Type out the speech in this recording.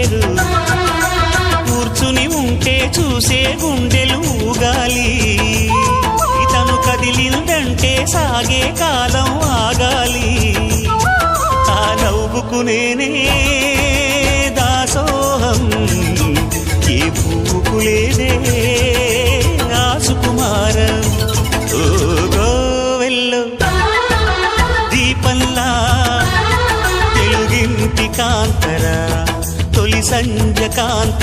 పేరు కూర్చుని ఉంటే చూసే గుండెలు ఊగాలి ఇతను కదిలిందంటే సాగే కాలం ఆగాలి ఆ నవ్వుకు నేనే దాసోహం ఏ పువ్వుకు లేదే ఆ సుకుమారం ఓ గోవెల్లో దీపంలా తెలుగింటి కాంతరా తొలి సంధ్య కాంత